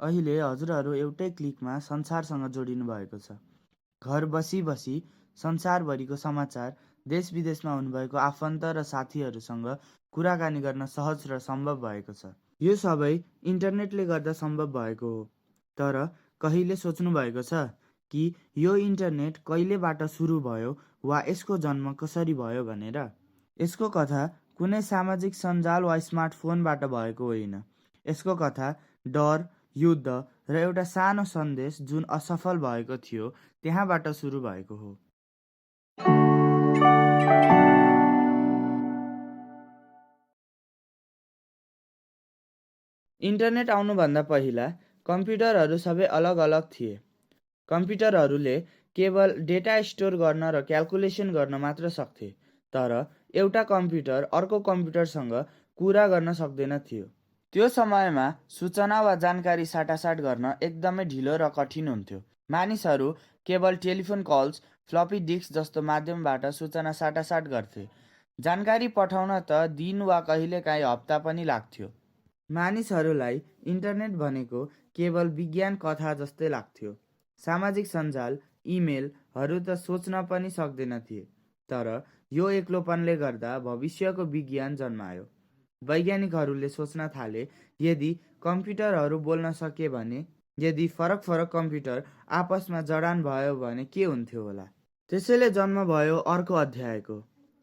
अहिले हजुरहरू एउटै क्लिकमा संसारसँग जोडिनु भएको छ। घर बसी बसी संसारभरिको समाचार, देश विदेशमा हुनुभएको आफन्त र साथीहरूसँग कुराकानी गर्न सहज र सम्भव भएको छ। यो सबै इन्टरनेटले गर्दा सम्भव भएको हो। तर कहिले सोच्नु भएको छ कि यो इन्टरनेट कहिलेबाट सुरु भयो वा यसको जन्म कसरी भयो भनेर? यसको कथा कुनै सामाजिक सञ्जाल वा स्मार्टफोनबाट भएको होइन। यसको कथा डर, युद्ध र एउटा सानो सन्देश जुन असफल भएको थियो त्यहाँबाट सुरु भएको हो। इन्टरनेट आउनुभन्दा पहिला कम्प्युटरहरू सबै अलग अलग थिए। कम्प्युटरहरूले केवल डेटा स्टोर गर्न र क्याल्कुलेसन गर्न मात्र सक्थे। तर एउटा कम्प्युटर अर्को कम्प्युटरसँग कुरा गर्न सक्दैन थियो। त्यो समयमा सूचना वा जानकारी साटासाट गर्न एकदमै ढिलो र कठिन हुन्थ्यो। मानिसहरू केवल टेलिफोन कल्स, फ्लपी डिस्क जस्तो माध्यमबाट सूचना साटासाट गर्थे। जानकारी पठाउन त दिन वा कहिलेकाहीँ हप्ता पनि लाग्थ्यो। मानिसहरूलाई इन्टरनेट भनेको केवल विज्ञान कथा जस्तै लाग्थ्यो। सामाजिक सञ्जाल, इमेलहरू त सोच्न पनि सक्दैन थिए। तर यो एक्लोपनले गर्दा भविष्यको विज्ञान जन्मायो। वैज्ञानिकहरूले सोच्न थाले, यदि कम्प्युटरहरू बोल्न सके भने, यदि फरक फरक कम्प्युटर आपसमा जडान भयो भने के हुन्थ्यो होला। त्यसैले जन्म भयो अर्को अध्यायको,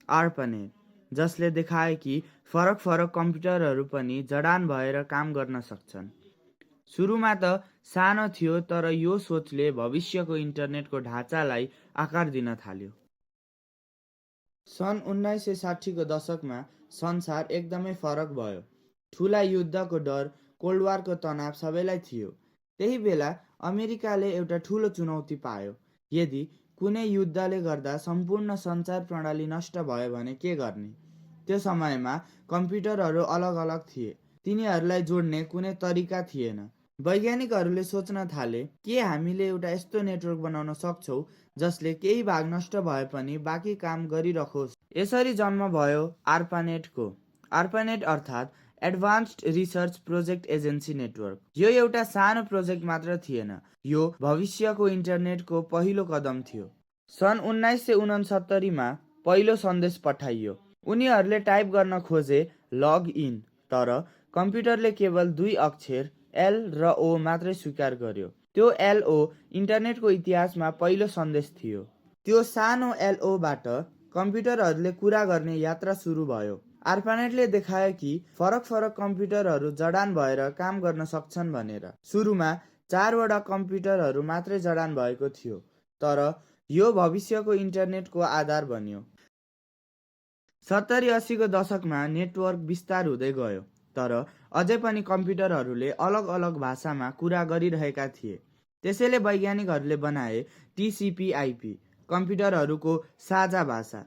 आर्पनेट, जसले देखाए कि फरक फरक कम्प्युटरहरू पनि जडान भएर काम गर्न सक्छन्। सुरुमा त सानो थियो, तर यो सोचले भविष्यको इन्टरनेटको ढाँचालाई आकार दिन थाल्यो। सन् 1960 को दशकमा संसार एकदमै फरक भयो। ठुला युद्धको डर, कोल्ड वारको तनाव सबैलाई थियो। त्यही बेला अमेरिकाले एउटा ठुलो चुनौती पायो। यदि कुनै युद्धले गर्दा सम्पूर्ण सञ्चार प्रणाली नष्ट भयो भने के गर्ने? त्यो समयमा कम्प्युटरहरू अलग अलग थिए। तिनीहरूलाई जोड्ने कुनै तरिका थिएन। वैज्ञानिकहरूले सोच्न थाले, के हामीले एउटा यस्तो नेटवर्क बनाउन सक्छौँ जसले केही भाग नष्ट भए पनि बाँकी काम गरिरहोस्। यसरी जन्म भयो आर्पानेटको। आर्पानेट अर्थात् advanced research project agency network. यो एउटा सानो प्रोजेक्ट मात्र थिएन, यो भविष्यको इन्टरनेटको पहिलो कदम थियो। सन् 1969 पहिलो सन्देश पठाइयो। उनीहरूले टाइप गर्न खोजे लग इन, तर कम्प्युटरले केवल 2 अक्षर एल र ओ मात्रै स्वीकार गर्यो। त्यो एलओ इन्टरनेटको इतिहासमा पहिलो सन्देश थियो। त्यो सानो एलओबाट कम्प्युटरहरूले कुरा गर्ने यात्रा सुरु भयो। आर्पानेटले देखायो कि फरक फरक कम्प्युटरहरू जडान भएर काम गर्न सक्छन् भनेर। सुरुमा 4 वटा कम्प्युटरहरू मात्रै जडान भएको थियो, तर यो भविष्यको इन्टरनेटको आधार बन्यो। 70-80 को दशकमा नेटवर्क विस्तार हुँदै गयो, तर अझै पनि कम्प्युटरहरूले अलग अलग भाषामा कुरा गरिरहेका थिए। त्यसैले वैज्ञानिकहरूले बनाए टिसिपी/आइपी, कम्प्युटरहरूको साझा भाषा।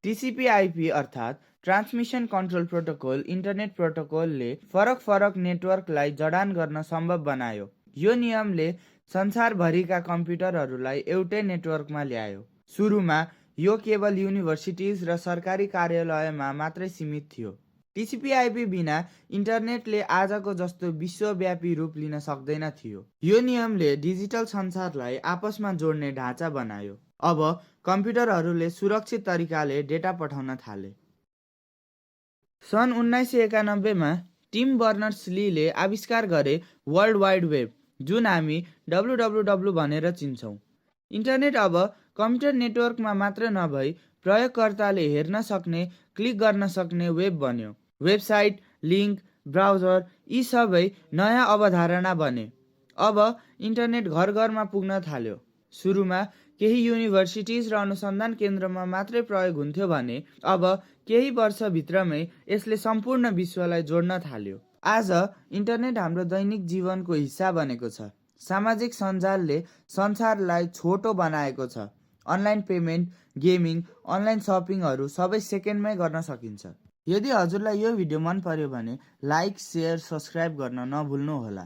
टिसिपी/आइपी अर्थात् ट्रान्समिसन कन्ट्रोल प्रोटोकल इन्टरनेट प्रोटोकलले फरक फरक नेटवर्कलाई जडान गर्न सम्भव बनायो। यो नियमले संसारभरिका कम्प्युटरहरूलाई एउटै नेटवर्कमा ल्यायो। सुरुमा यो केवल युनिभर्सिटिज र सरकारी कार्यालयमा मात्रै सीमित थियो। टिसिपी/आइपी बिना इन्टरनेटले आजको जस्तो विश्वव्यापी रूप लिन सक्दैन थियो। यो नियमले डिजिटल संसारलाई आपसमा जोड्ने ढाँचा बनायो। अब कम्प्युटरहरूले सुरक्षित तरिकाले डेटा पठाउन थाले। सन् 1991 टिम बर्नर्स-लीले आविष्कार गरे वर्ल्ड वाइड वेब, जुन हामी www भनेर चिन्छौँ। इन्टरनेट अब कम्प्युटर नेटवर्कमा मात्र नभई प्रयोगकर्ताले हेर्न सक्ने, क्लिक गर्न सक्ने वेब बन्यो। वेबसाइट, लिङ्क, ब्राउजर यी सबै नयाँ अवधारणा बने। अब इन्टरनेट घर घरमा पुग्न थाल्यो। सुरुमा केही युनिभर्सिटिज र अनुसन्धान केन्द्रमा मात्रै प्रयोग हुन्थ्यो भने अब केही वर्षभित्रमै यसले सम्पूर्ण विश्वलाई जोड्न थाल्यो। आज इन्टरनेट हाम्रो दैनिक जीवनको हिस्सा बनेको छ। सामाजिक सञ्जालले संसारलाई छोटो बनाएको छ। अनलाइन पेमेन्ट, गेमिङ, अनलाइन सपिङहरू सबै सेकेन्डमै गर्न सकिन्छ। यदि हजुरलाई यो भिडियो मन पर्यो भने लाइक, सेयर, सब्स्क्राइब गर्न नभुल्नुहोला।